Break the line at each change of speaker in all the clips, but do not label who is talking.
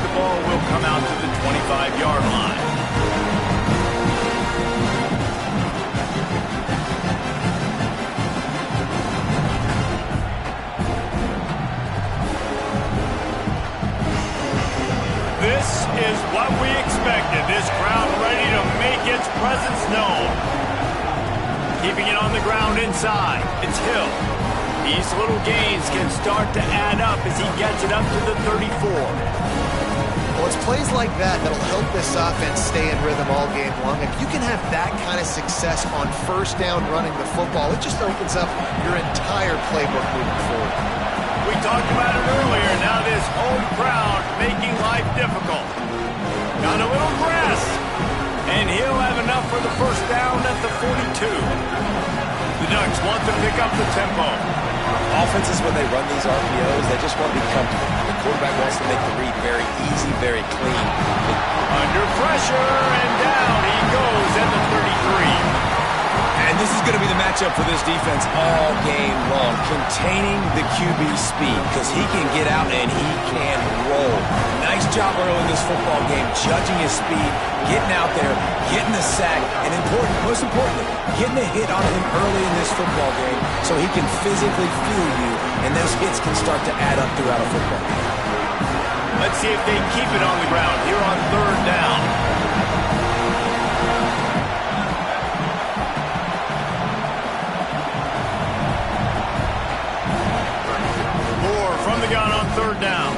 the ball will come out to the 25-yard line. This is what we expected. This crowd ready to make its presence known. Keeping it on the ground inside. It's Hill. These little gains can start to add up as he gets it up to the 34.
Well, it's plays like that that'll help this offense stay in rhythm all game long. If you can have that kind of success on first down running the football, it just opens up your entire playbook moving forward.
We talked about it earlier. Now this home crowd making life difficult. Got a little grass. And he'll have enough for the first down at the 42. The Ducks want to pick up the tempo.
Offenses, when they run these RPOs, they just want to be comfortable. The quarterback wants to make the read very easy, very clean.
Under pressure, and down he goes at the 33.
And this is going to be the matchup for this defense all game long. Containing the QB speed, because he can get out and he can roll. Nice job early in this football game, judging his speed, getting out there, getting the sack, and most importantly, getting a hit on him early in this football game so he can physically feel you, and those hits can start to add up throughout a football game.
Let's see if they keep it on the ground here on third down. From the gun on third down.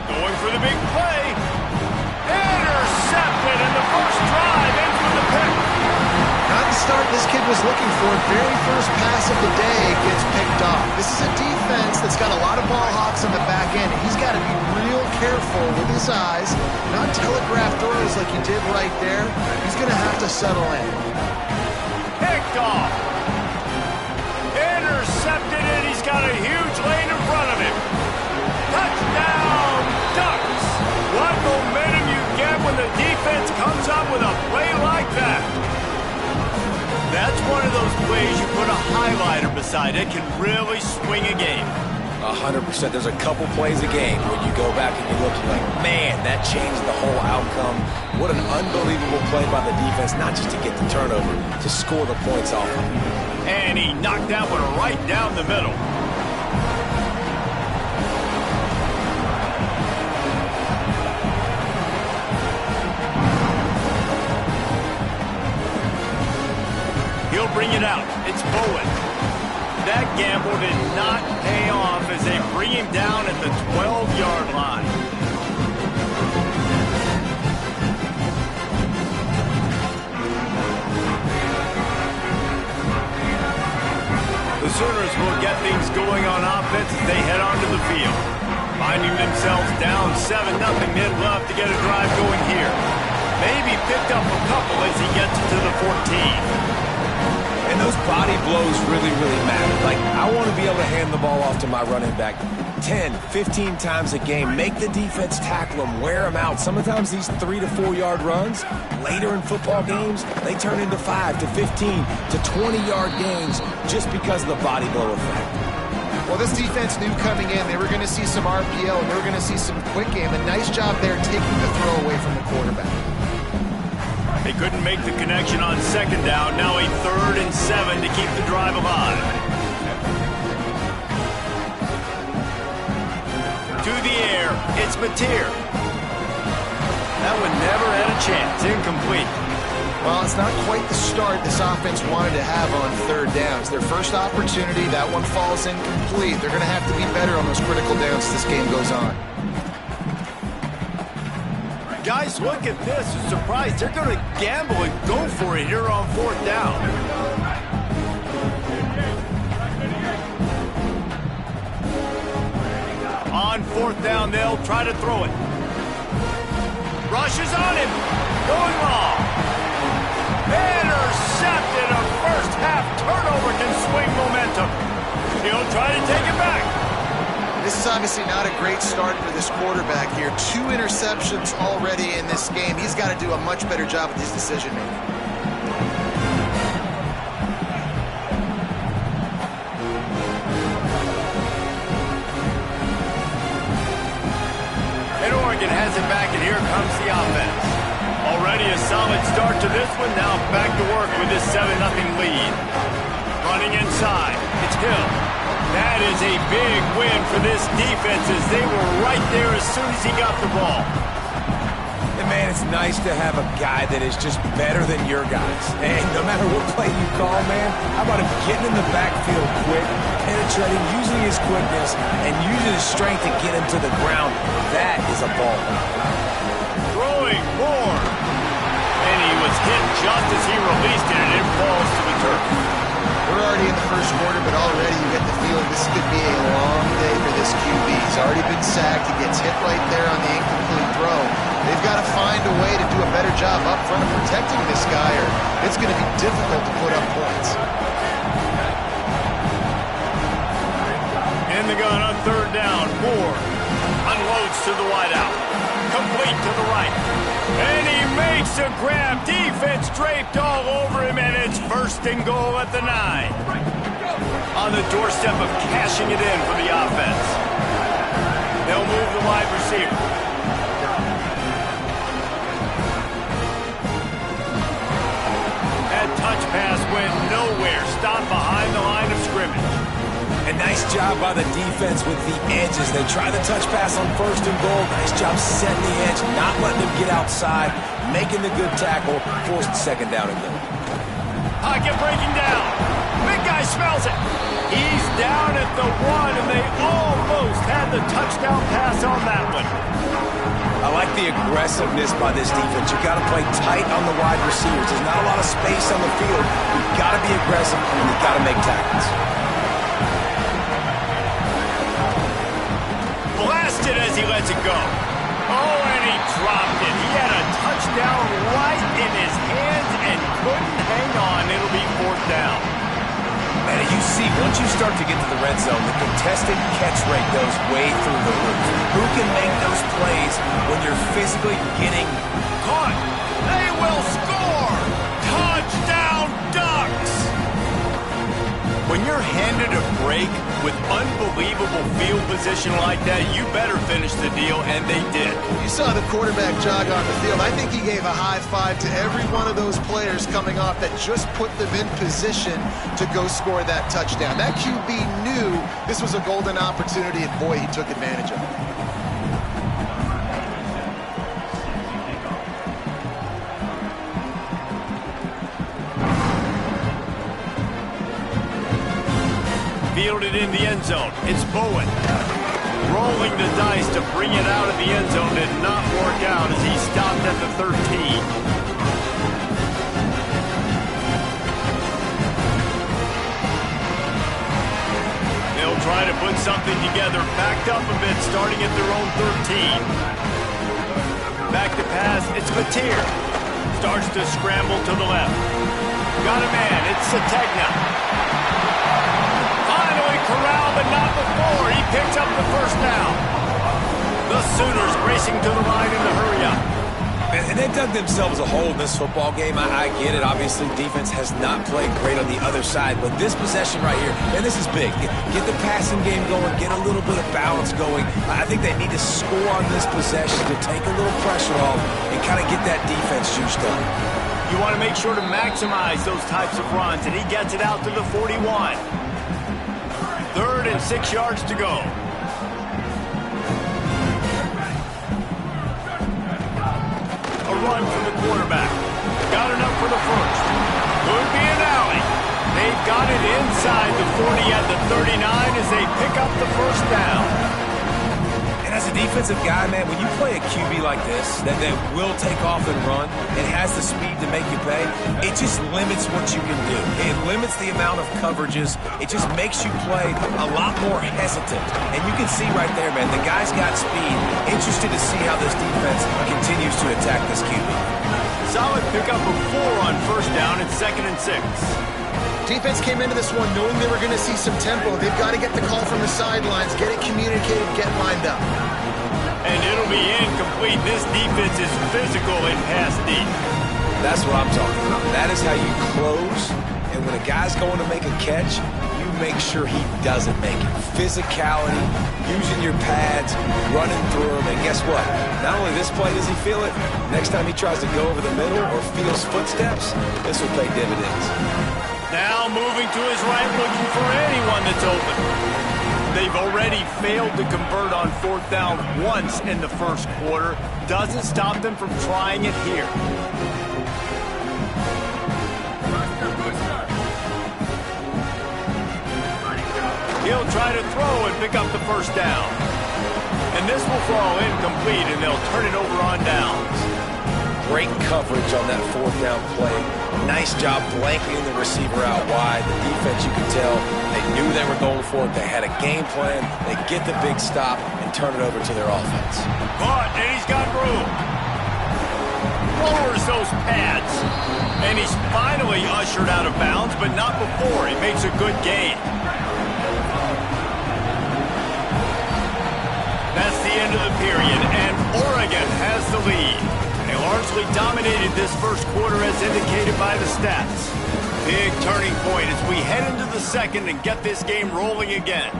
Going for the big play. Intercepted in the first drive. In for the pick.
Not the start this kid was looking for. Very first pass of the day gets picked off. This is a defense that's got a lot of ball hawks on the back end. He's got to be real careful with his eyes. Not telegraph throws like he did right there. He's going to have to settle in.
Picked off. Intercepted it. He's got a huge lane in front of him. Touchdown, Ducks! What momentum you get when the defense comes up with a play like that. That's one of those plays you put a highlighter beside it, can really swing a game.
100%. There's a couple plays a game where you go back and you look and you're like, man, that changed the whole outcome. What an unbelievable play by the defense, not just to get the turnover, to score the points off of it.
And he knocked that one right down the middle. He'll bring it out. It's Bowen. That gamble did not pay off as they bring him down at the 12-yard line. The Sooners will get things going on offense as they head onto the field. Finding themselves down 7-0, they'd love to get a drive going here. Maybe picked up a couple as he gets to the 14.
And those body blows really, really matter. Like, I want to be able to hand the ball off to my running back 10, 15 times a game. Make the defense tackle them, wear them out. Sometimes these 3 to 4 yard runs, later in football games, they turn into 5 to 15 to 20-yard gains just because of the body blow effect.
Well, this defense knew coming in they were going to see some RPO and they were going to see some quick game. A nice job there taking the throw away from the quarterback.
They couldn't make the connection on second down. Now a 3rd and 7 to keep the drive alive. To the air, it's Mateer. That one never had a chance. Incomplete.
Well, it's not quite the start this offense wanted to have on third downs. Their first opportunity, that one falls incomplete. They're going to have to be better on those critical downs as this game goes on.
Guys, look at this. I'm surprised they're going to gamble and go for it here on 4th down. On 4th down, they'll try to throw it. Rushes on him. Going long. Intercepted. A first half turnover can swing momentum. He'll try to take it back.
This is obviously not a great start for this quarterback here. 2 interceptions already in this game. He's got to do a much better job with his decision-making.
And Oregon has it back, and here comes the offense. Already a solid start to this one. Now back to work with this 7-0 lead. Running inside. It's Hill. That is a big win for this defense as they were right there as soon as he got the ball.
And man, it's nice to have a guy that is just better than your guys. And no matter what play you call, man, how about him getting in the backfield quick, penetrating, using his quickness, and using his strength to get him to the ground. That is a ball.
Throwing more. And he was hit just as he released it, and it falls to the turf.
We're already in the first quarter, but already you get the feeling this could be a long day for this QB. He's already been sacked. He gets hit right there on the incomplete throw. They've got to find a way to do a better job up front of protecting this guy, or it's going to be difficult to put up points.
In the gun on third down. Moore unloads to the wideout. Complete to the right. And he makes a grab. Defense draped all over him, and it's 1st and goal at the 9. On the doorstep of cashing it in for the offense. They'll move the wide receiver. That touch pass went nowhere. Stopped behind the line of scrimmage.
A nice job by the defense with the edges. They try the touch pass on 1st and goal. Nice job setting the edge, not letting him get outside, making the good tackle, forced 2nd down and goal.
Pocket breaking down. Big guy smells it. He's down at the 1, and they almost had the touchdown pass on that one.
I like the aggressiveness by this defense. You've got to play tight on the wide receivers. There's not a lot of space on the field. You've got to be aggressive, and you've got to make tackles.
Blasted as he lets it go. Oh, and he dropped it. He had a touchdown right in his hands and couldn't hang on. It'll be 4th down.
And you see, once you start to get to the red zone, the contested catch rate goes way through the roof. Who can make those plays when you're physically getting
caught? They will score! Touchdown, Ducks! When you're handed a break with unbelievable field position like that, you better finish the deal, and they did.
You saw the quarterback jog on the field. I think he gave a high five to every one of those players coming off that just put them in position to go score that touchdown. That QB knew this was a golden opportunity, and boy, he took advantage of it.
Fielded in the end zone. It's Bowen. Rolling the dice to bring it out of the end zone did not work out as he stopped at the 13. They'll try to put something together, backed up a bit, starting at their own 13. Back to pass, it's Mateer. Starts to scramble to the left. Got a man, it's Sategna. Corral, but not before. He picks up the 1st down. The Sooners racing to the line in the hurry-up.
And they dug themselves a hole in this football game. I get it. Obviously, defense has not played great on the other side. But this possession right here, and this is big. Get the passing game going. Get a little bit of balance going. I think they need to score on this possession to take a little pressure off and kind of get that defense juiced up.
You want to make sure to maximize those types of runs, and he gets it out to the 41. 3rd and 6 yards to go. A run from the quarterback. Got enough for the 1st. Could be an alley. They've got it inside the 40 at the 39 as they pick up the 1st down.
And as a defensive guy, man, when you play a QB like this, that will take off and run and has the speed to make you pay, it just limits what you can do. It limits the amount of coverages. It just makes you play a lot more hesitant. And you can see right there, man, the guy's got speed. Interested to see how this defense continues to attack this QB.
Solid pickup of 4 on 1st down. It's 2nd and 6.
Defense came into this one knowing they were going to see some tempo. They've got to get the call from the sidelines, get it communicated, get lined up.
And it'll be incomplete. This defense is physical and pass deep.
That's what I'm talking about. That is how you close. And when a guy's going to make a catch, you make sure he doesn't make it. Physicality, using your pads, running through them, and guess what? Not only this play does he feel it, next time he tries to go over the middle or feels footsteps, this will pay dividends.
Now moving to his right, looking for anyone that's open. They've already failed to convert on 4th down once in the first quarter. Doesn't stop them from trying it here. He'll try to throw and pick up the first down. And this will fall incomplete, and they'll turn it over on downs.
Great coverage on that 4th down play. Nice job blanketing the receiver out wide. The defense, you could tell, they knew they were going for it. They had a game plan. They get the big stop and turn it over to their offense.
Caught, and he's got room. Lowers those pads. And he's finally ushered out of bounds, but not before. He makes a good gain. That's the end of the period, and Oregon has the lead. They largely dominated this first quarter as indicated by the stats. Big turning point as we head into the second and get this game rolling again.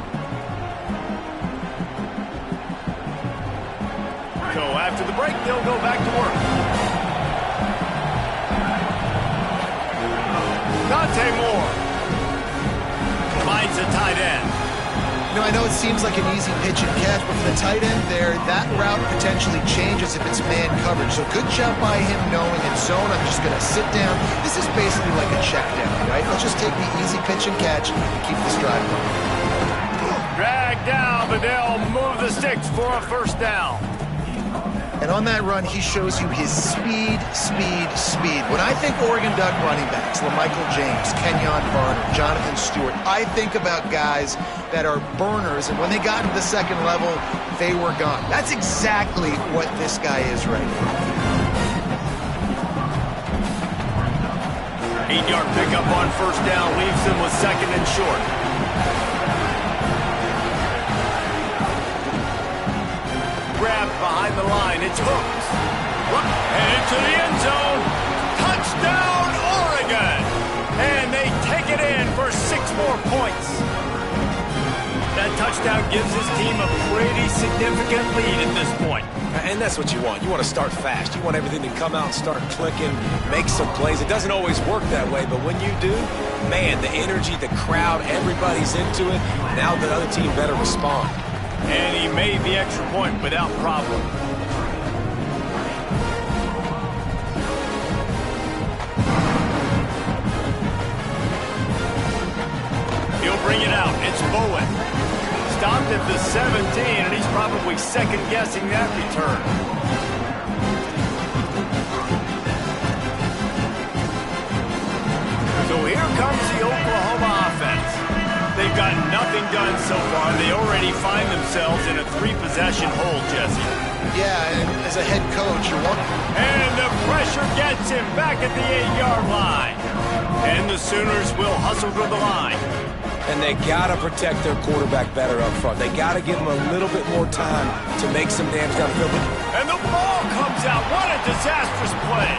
So after the break, they'll go back to work. Dante Moore finds a tight end.
You know, I know it seems like an easy pitch and catch, but for the tight end there, that route potentially changes if it's man coverage. So good job by him knowing in zone, I'm just going to sit down. This is basically like a check down, right? Let's just take the easy pitch and catch and keep this drive going.
Dragged down, but they'll move the sticks for a first down.
And on that run, he shows you his speed. When I think Oregon Duck running backs, LaMichael James, Kenyon Barner, Jonathan Stewart, I think about guys that are burners, and when they got to the second level, they were gone. That's exactly what this guy is right now.
8-yard pickup on first down leaves them with second and short. Grab behind the line, it's hooked. And into the end zone. Touchdown, Oregon! And they take it in for 6 more points. That touchdown gives his team a pretty significant lead at this point.
And that's what you want. You want to start fast. You want everything to come out and start clicking, make some plays. It doesn't always work that way, but when you do, man, the energy, the crowd, everybody's into it. Now the other team better respond.
And he made the extra point without problem. He'll bring it out. It's Bowen. Stopped at the 17, and he's probably second-guessing that return. So here comes the Oklahoma offense. They've got nothing done so far. They already find themselves in a 3-possession hole, Jesse.
Yeah, and as a head coach, you're one.
And the pressure gets him back at the 8-yard line. And the Sooners will hustle to the line.
And they got to protect their quarterback better up front. They got to give him a little bit more time to make some damage downfield.
And the ball comes out. What a disastrous play.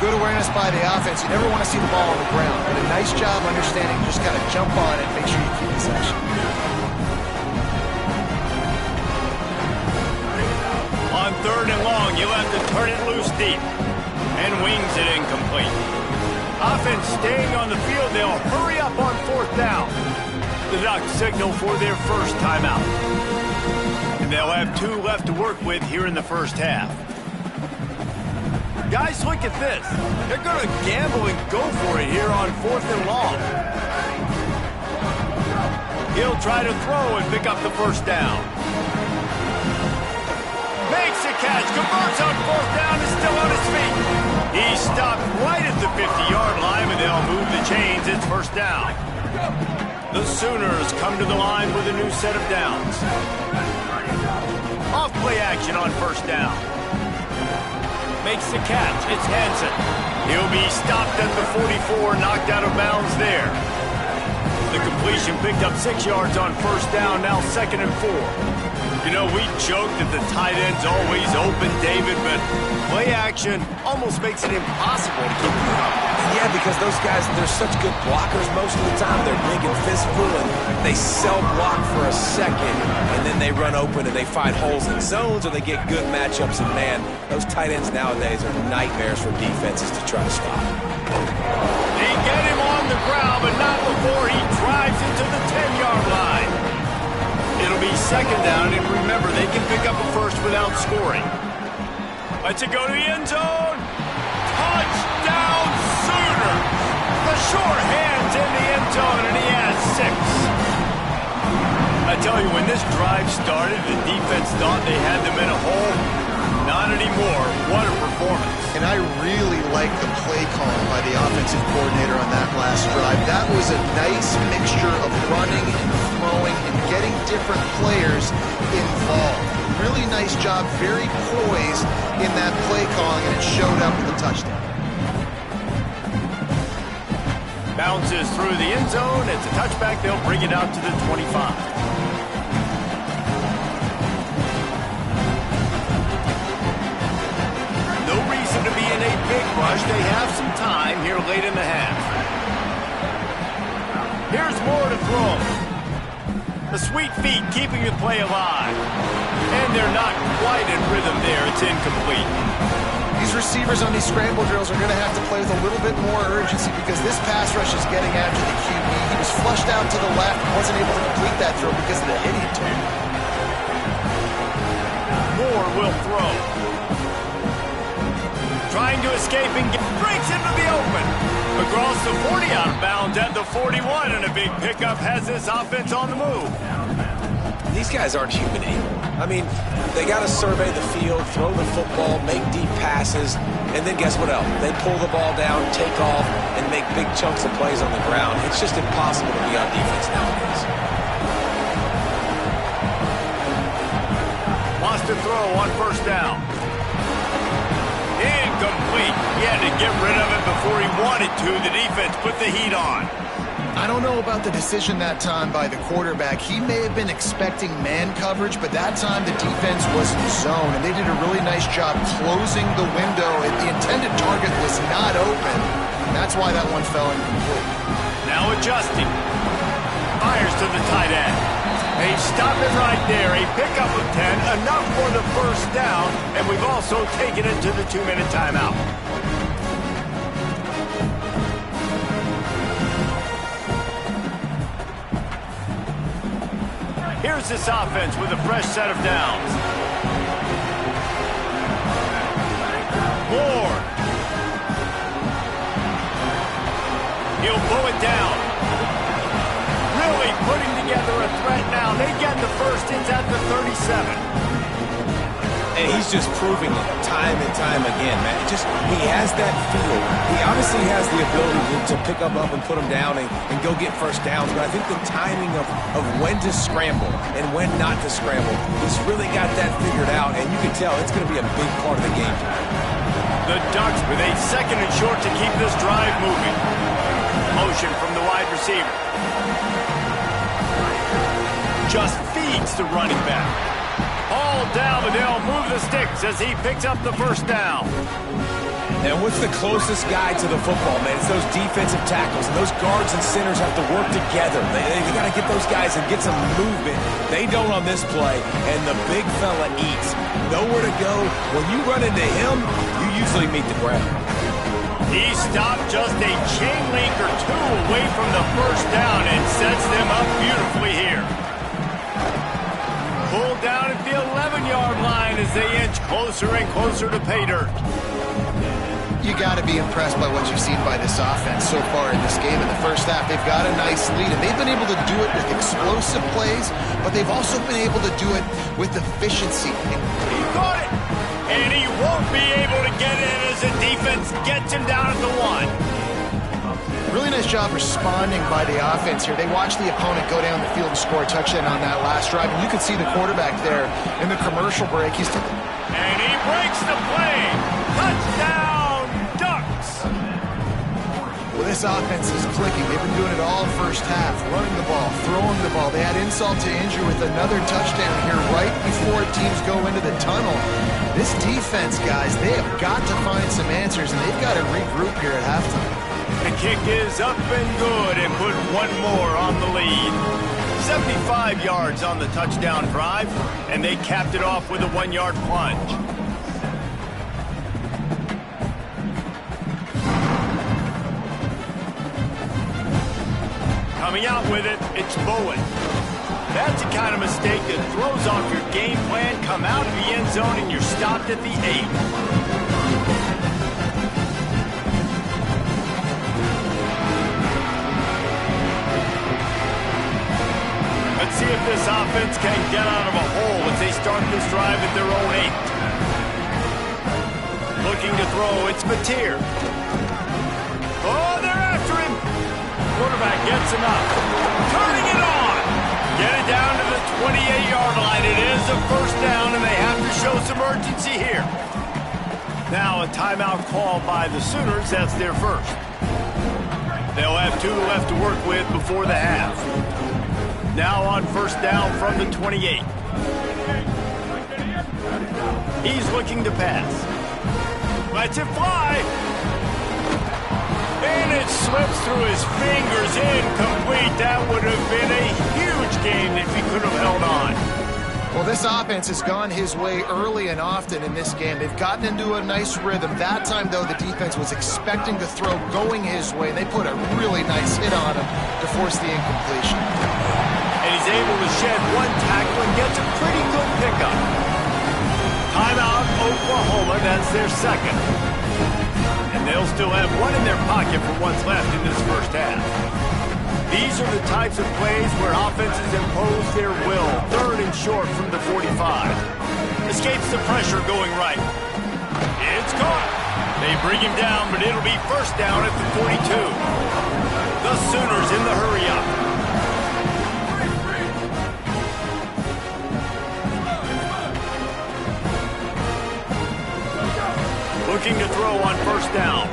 Good awareness by the offense. You never want to see the ball on the ground, but a nice job understanding. Just got to jump on it and make sure you keep possession.
On 3rd and long, you'll have to turn it loose deep. And wings it incomplete. Offense staying on the field. They'll hurry up on 4th down. The Ducks signal for their first timeout. And they'll have 2 left to work with here in the first half. Guys, look at this. They're going to gamble and go for it here on 4th and long. He'll try to throw and pick up the first down. Makes a catch, converts on 4th down, is still on his feet. He stopped right at the 50-yard line, and they'll move the chains. It's first down. The Sooners come to the line with a new set of downs. Off play action on first down. Makes the catch. It's Hansen. He'll be stopped at the 44, knocked out of bounds there. The completion picked up 6 yards on first down, now 2nd and 4. You know, we joke that the tight end's always open, David, but play action almost makes it impossible to keep them up.
Yeah, because those guys, they're such good blockers most of the time. They're big and physical, and they sell block for a second, and then they run open and they find holes in zones, or they get good matchups. And, man, those tight ends nowadays are nightmares for defenses to try to stop.
They get him on the ground, but not before he drives into the 10-yard line. It'll be second down, and remember, they can pick up a first without scoring. Let's it go to the end zone. Touchdown, Sooners! The sure hand's in the end zone, and he has 6. I tell you, when this drive started, the defense thought they had them in a hole. Not anymore. What a performance.
And I really like the play call by the offensive coordinator on that last drive. That was a nice mixture of running and throwing and getting different players involved. Really nice job, very poised in that play calling, and it showed up with a touchdown.
Bounces through the end zone. It's a touchback. They'll bring it out to the 25. To be in a big rush. They have some time here late in the half. Here's Moore to throw. The sweet feet keeping the play alive. And they're not quite in rhythm there. It's incomplete.
These receivers on these scramble drills are going to have to play with a little bit more urgency because this pass rush is getting after the QB. He was flushed out to the left and wasn't able to complete that throw because of the hit he took.
Moore will throw. Trying to escape and breaks into the open. Across the 40, out of bounds at the 41, and a big pickup has this offense on the move.
These guys aren't human either. I mean, they got to survey the field, throw the football, make deep passes, and then guess what else? They pull the ball down, take off, and make big chunks of plays on the ground. It's just impossible to be on defense nowadays.
Wants to throw on first down. Incomplete. He had to get rid of it before he wanted to. The defense put the heat on.
I don't know about the decision that time by the quarterback. He may have been expecting man coverage, but that time the defense was in zone, and they did a really nice job closing the window. The intended target was not open, and that's why that one fell incomplete.
Now adjusting. Fires to the tight end. They stop it right there. A pickup of 10, enough for the first down, and we've also taken it to the 2-minute timeout. Here's this offense with a fresh set of downs. Moore. He'll blow it down. Really putting together a threat now. They get the first. It's at the 37.
And he's just proving it time and time again, man. He has that feel. He obviously has the ability to pick up and put him down and go get first downs. But I think the timing of when to scramble and when not to scramble, he's really got that figured out. And you can tell it's going to be a big part of the game.
The Ducks with a second and short to keep this drive moving. Motion from the wide receiver. Just feeds the running back. All down, but they'll move the sticks as he picks up the first down.
And what's the closest guy to the football, man? It's those defensive tackles. And those guards and centers have to work together. They got to get those guys and get some movement. They don't on this play, and the big fella eats. Nowhere to go. When you run into him, you usually meet the ground.
He stopped just a chain link or two away from the first down and sets them up beautifully here. Pulled down at the 11-yard line as they inch closer and closer to pay dirt.
You got to be impressed by what you've seen by this offense so far in this game. In the first half, they've got a nice lead, and they've been able to do it with explosive plays, but they've also been able to do it with efficiency.
He caught it, and he won't be able to get in as the defense gets him down at the 1.
Really nice job responding by the offense here. They watched the opponent go down the field and score a touchdown on that last drive, and you could see the quarterback there in the commercial break.
And he breaks the play. Touchdown, Ducks.
Well, this offense is clicking. They've been doing it all first half, running the ball, throwing the ball. They had insult to injury with another touchdown here right before teams go into the tunnel. This defense, guys, they have got to find some answers, and they've got to regroup here at halftime.
The kick is up and good and put one more on the lead. 75 yards on the touchdown drive, and they capped it off with a 1-yard plunge. Coming out with it, it's Bowen. That's the kind of mistake that throws off your game plan. Come out of the end zone and you're stopped at the 8. Let's see if this offense can get out of a hole as they start this drive at their own 8. Looking to throw, it's Mateer. Oh, they're after him. Quarterback gets him up. Turning it on. Get it down to the 28-yard line. It is a first down, and they have to show some urgency here. Now a timeout call by the Sooners. That's their first. They'll have 2 left to work with before the half. Now on first down from the 28. He's looking to pass. Lets it fly. And it slips through his fingers, incomplete. That would have been a huge game if he could have held on.
Well, this offense has gone his way early and often in this game. They've gotten into a nice rhythm. That time, though, the defense was expecting the throw going his way, and they put a really nice hit on him to force the incompletion.
And he's able to shed one tackle and gets a pretty good pickup. Timeout, Oklahoma. That's their second. And they'll still have one in their pocket for what's left in this first half. These are the types of plays where offenses impose their will. Third and short from the 45. Escapes the pressure going right. It's caught. They bring him down, but it'll be first down at the 42. The Sooners in the hurry-up. Looking to throw on first down.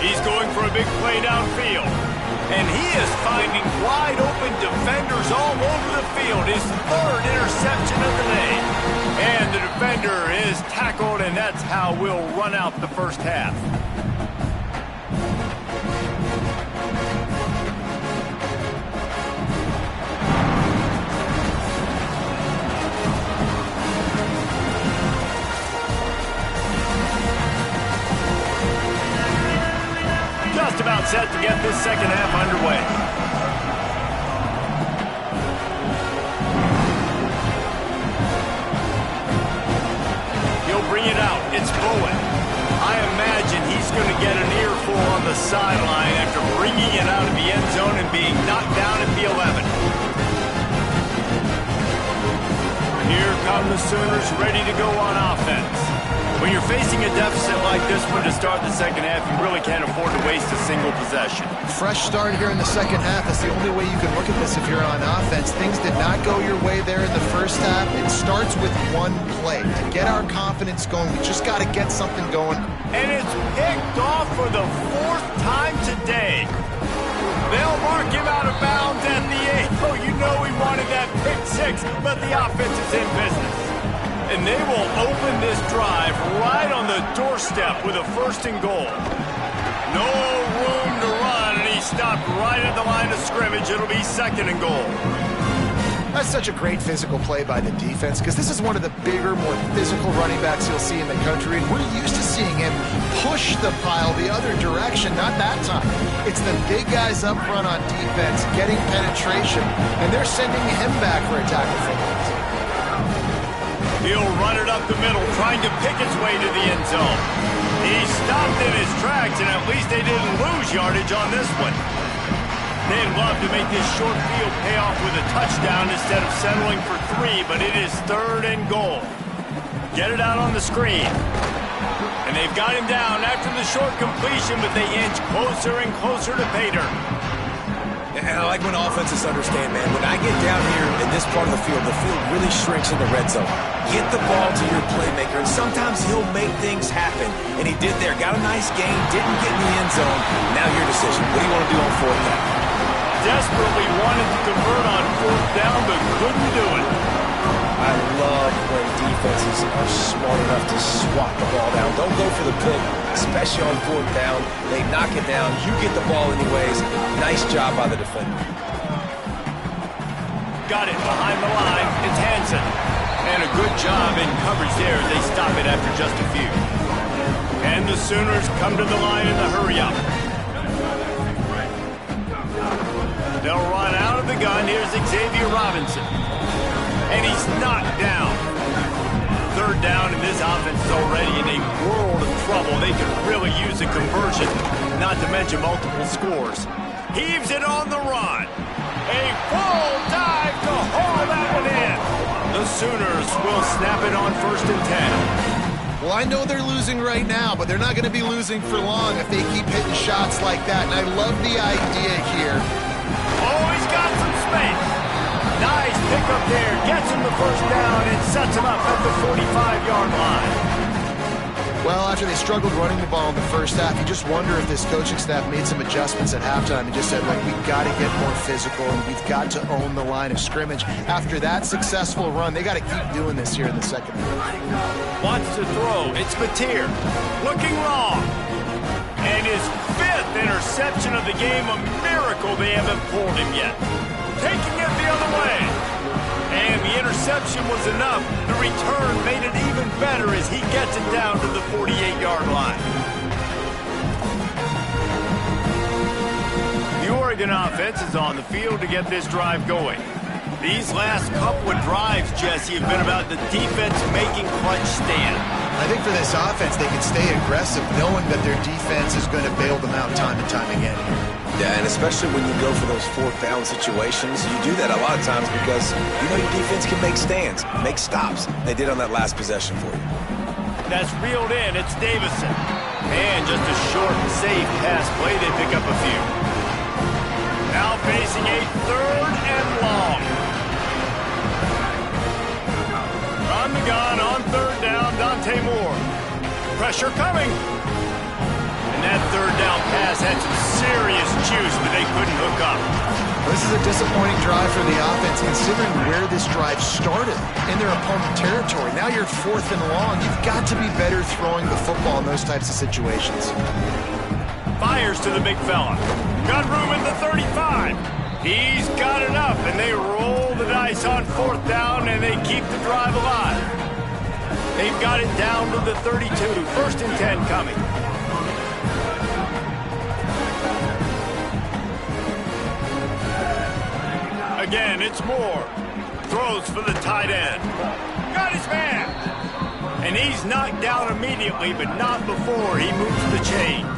He's going for a big play downfield. And he is finding wide-open defenders all over the field. His third interception of the day. And the defender is tackled, and that's how we'll run out the first half. Just about set to get this second half underway. He'll bring it out. It's Bowen. I imagine he's going to get an earful on the sideline after bringing it out of the end zone and being knocked down at the 11. Here come the Sooners ready to go on offense. When you're facing a deficit like this one to start the second half, you really can't afford to waste a single possession.
Fresh start here in the second half. That's the only way you can look at this if you're on offense. Things did not go your way there in the first half. It starts with one play. To get our confidence going, we just got to get something going.
And it's picked off for the 4th time today. They'll mark him out of bounds at the 8. Oh, you know he wanted that pick 6, but the offense is in business. And they will open this drive right on the doorstep with a first and goal. No room to run, and he stopped right at the line of scrimmage. It'll be second and goal.
That's such a great physical play by the defense, because this is one of the bigger, more physical running backs you'll see in the country, and we're used to seeing him push the pile the other direction, not that time. It's the big guys up front on defense getting penetration, and they're sending him back for a tackle for loss.
He'll run it up the middle, trying to pick his way to the end zone. He stopped in his tracks, and at least they didn't lose yardage on this one. They'd love to make this short field pay off with a touchdown instead of settling for 3, but it is third and goal. Get it out on the screen. And they've got him down after the short completion, but they inch closer and closer to pay dirt.
And I like when offenses understand, man. When I get down here in this part of the field really shrinks in the red zone. Get the ball to your playmaker, and sometimes he'll make things happen. And he did there. Got a nice gain, didn't get in the end zone. Now your decision. What do you want to do on fourth down?
Desperately wanted to convert on fourth down, but couldn't do it.
I love when defenses are smart enough to swat the ball down. Don't go for the pick, especially on fourth down. They knock it down. You get the ball anyways. Nice job by the defender.
Got it behind the line. It's Hansen. And a good job in coverage there. They stop it after just a few. And the Sooners come to the line in the hurry-up. They'll run out of the gun. Here's Xavier Robinson. And he's knocked down. Third down, and this offense is already in a world of trouble. They could really use a conversion, not to mention multiple scores. Heaves it on the run. A full dive to haul that one in. The Sooners will snap it on 1st and 10.
Well, I know they're losing right now, but they're not going to be losing for long if they keep hitting shots like that. And I love the idea here.
Oh, he's got some space. Nice pickup there. Gets him the first down and sets him up at the 45-yard line.
Well, after they struggled running the ball in the first half, you just wonder if this coaching staff made some adjustments at halftime and just said, like, we've got to get more physical and we've got to own the line of scrimmage. After that successful run, they got to keep doing this here in the second half.
Wants to throw. It's Mateer. Looking wrong. And his 5th interception of the game, a miracle they haven't pulled him yet. Taking it the other way. And the interception was enough. The return made it even better as he gets it down to the 48-yard line. The Oregon offense is on the field to get this drive going. These last couple of drives, Jesse, have been about the defense making clutch stand.
I think for this offense, they can stay aggressive knowing that their defense is going to bail them out time and time again here.
Yeah, and especially when you go for those fourth down situations, you do that a lot of times because you know your defense can make stands, make stops. They did on that last possession for you.
That's reeled in. It's Davison. And just a short and safe pass play. They pick up a few. Now facing a 3rd and long. On the gun on 3rd down, Dante Moore. Pressure coming. And that 3rd down pass had some serious juice, but they couldn't hook up.
This is a disappointing drive for the offense, considering where this drive started in their opponent territory. Now you're 4th and long. You've got to be better throwing the football in those types of situations.
Fires to the big fella. Got room in the 35. He's got enough, and they roll the dice on 4th down, and they keep the drive alive. They've got it down to the 32. 1st and 10 coming. Again, it's Moore. Throws for the tight end. Got his man. And he's knocked down immediately, but not before he moves the chains.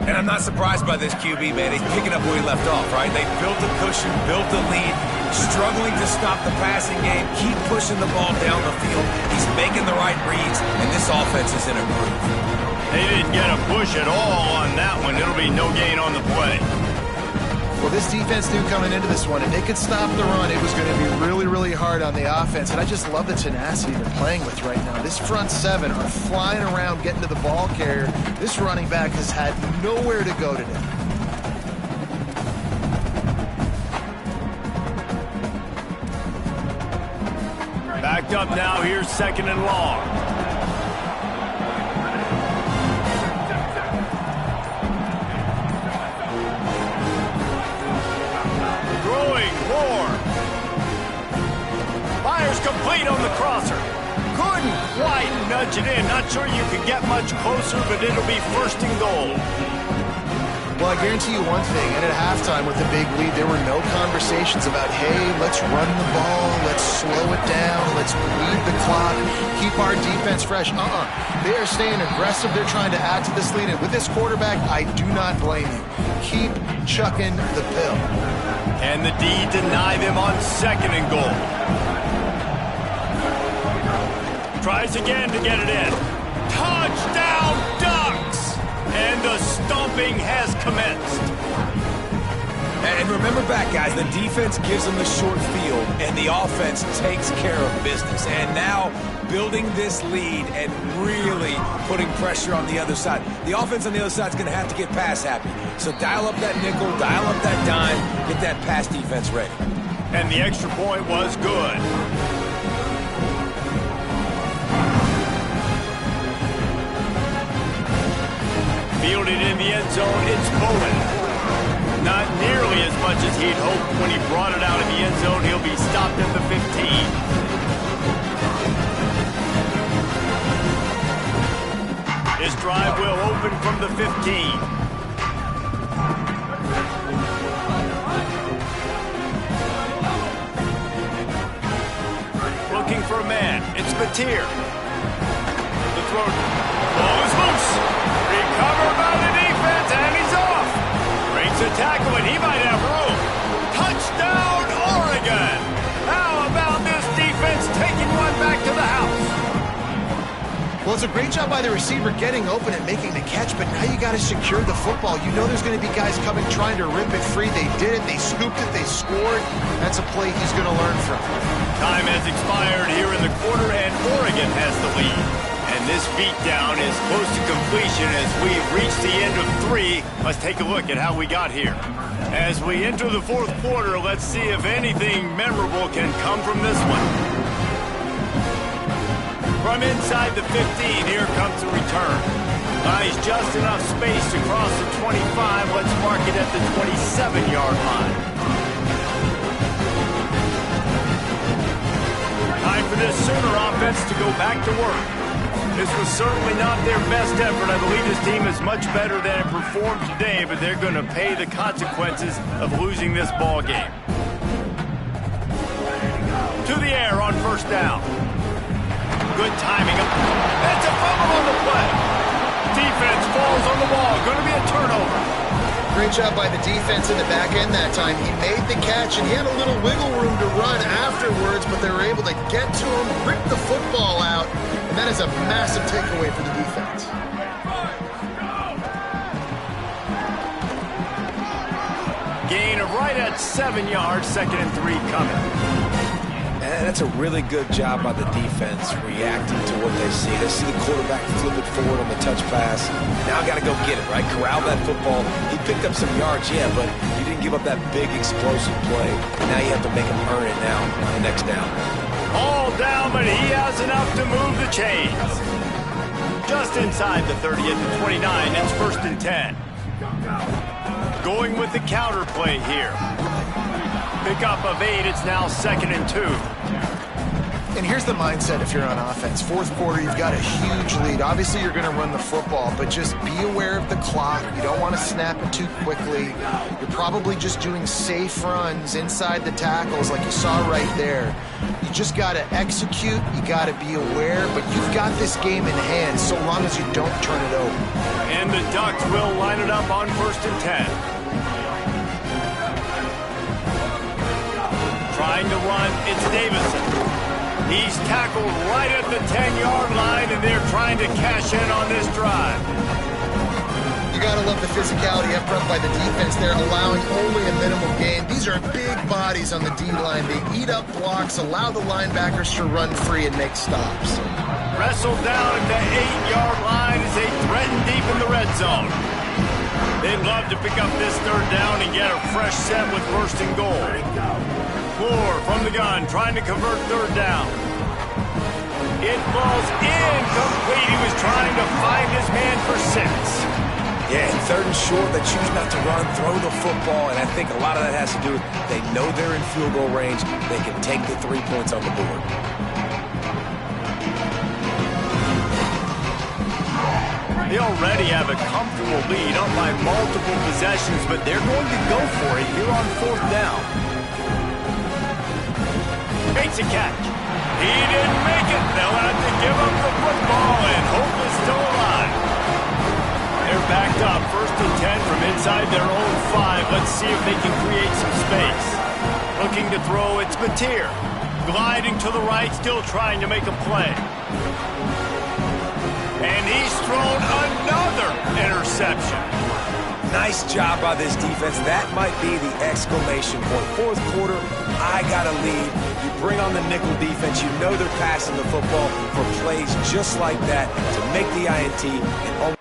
And I'm not surprised by this QB, man. He's picking up where he left off, right? They built a cushion, built a lead, struggling to stop the passing game, keep pushing the ball down the field. He's making the right reads, and this offense is in a groove.
They didn't get a push at all on that one. It'll be no gain on the play.
Well, this defense knew coming into this one, if they could stop the run, it was going to be really, really hard on the offense. And I just love the tenacity they're playing with right now. This front 7 are flying around, getting to the ball carrier. This running back has had nowhere to go today.
Backed up now, here's 2nd and long. Complete on the crosser. Couldn't quite nudge it in. Not sure you could get much closer, but it'll be 1st and goal.
Well, I guarantee you one thing, and at halftime with the big lead, there were no conversations about, hey, let's run the ball, let's slow it down, let's bleed the clock, keep our defense fresh. They are staying aggressive. They're trying to add to this lead, and with this quarterback, I do not blame you. Keep chucking the pill.
And the D deny them on 2nd and goal. Tries again to get it in. Touchdown, Ducks! And the stomping has commenced.
And remember back, guys, the defense gives them the short field, and the offense takes care of business. And now building this lead and really putting pressure on the other side. The offense on the other side is going to have to get pass happy. So dial up that nickel, dial up that dime, get that pass defense ready.
And the extra point was good. Fielded in the end zone, it's Bowen. Not nearly as much as he'd hoped when he brought it out of the end zone. He'll be stopped at the 15. His drive will open from the 15. Looking for a man. It's Mateer. The throw. Ball is loose. Recovered by the defense, and he's off. Breaks a tackle, and he might have room. Touchdown, Oregon! How about this defense taking one back to the house?
Well, it's a great job by the receiver getting open and making the catch, but now you got to secure the football. You know there's going to be guys coming trying to rip it free. They did it. They scooped it. They scored. That's a play he's going to learn from.
Time has expired here in the quarter, and Oregon has the lead. And this beatdown is close to completion as we've reached the end of 3. Let's take a look at how we got here. As we enter the 4th quarter, let's see if anything memorable can come from this one. From inside the 15, here comes the return. Buys just enough space to cross the 25. Let's mark it at the 27-yard line. Time for this Sooner offense to go back to work. This was certainly not their best effort. I believe this team is much better than it performed today, but they're going to pay the consequences of losing this ball game. To the air on 1st down. Good timing. That's a fumble on the play. Defense falls on the ball. Going to be a turnover.
Great job by the defense in the back end that time. He made the catch, and he had a little wiggle room to run afterwards, but they were able to get to him, rip the football out, and that is a massive takeaway for the defense.
Gain of right at 7 yards, 2nd and 3 coming.
And that's a really good job by the defense reacting to what they see. They see the quarterback flip it forward on the touch pass. Now I got to go get it, right? Corral that football. He picked up some yards, yeah, but you didn't give up that big explosive play. Now you have to make him earn it now on the next down.
All down, but he has enough to move the chains. Just inside the 30 at the 29, it's 1st and 10. Going with the counter play here. Pickup of 8, it's now 2nd and 2.
And here's the mindset if you're on offense. 4th quarter, you've got a huge lead. Obviously, you're going to run the football, but just be aware of the clock. You don't want to snap it too quickly. You're probably just doing safe runs inside the tackles like you saw right there. You just got to execute. You got to be aware, but you've got this game in hand so long as you don't turn it over.
And the Ducks will line it up on 1st and 10. Trying to run, it's Davison. He's tackled right at the 10-yard line, and they're trying to cash in on this drive.
You got to love the physicality up front by the defense. They're allowing only a minimal gain. These are big bodies on the D-line. They eat up blocks, allow the linebackers to run free and make stops.
Wrestled down at the 8-yard line as they threaten deep in the red zone. They'd love to pick up this 3rd down and get a fresh set with 1st and goal. Moore from the gun, trying to convert 3rd down. It falls incomplete. He was trying to find his man for 6.
Yeah, and 3rd and short, they choose not to run, throw the football, and I think a lot of that has to do with they know they're in field goal range. They can take the 3 points on the board.
They already have a comfortable lead up by multiple possessions, but they're going to go for it here on 4th down. Makes a catch. He didn't make it. They'll have to give up the football, and hope is still alive. They're backed up, 1st and 10 from inside their own 5. Let's see if they can create some space. Looking to throw, it's Mateer. Gliding to the right, still trying to make a play. And he's thrown another interception.
Nice job by this defense. That might be the exclamation point. Fourth quarter, I got a lead. You bring on the nickel defense. You know they're passing the football for plays just like that to make the INT and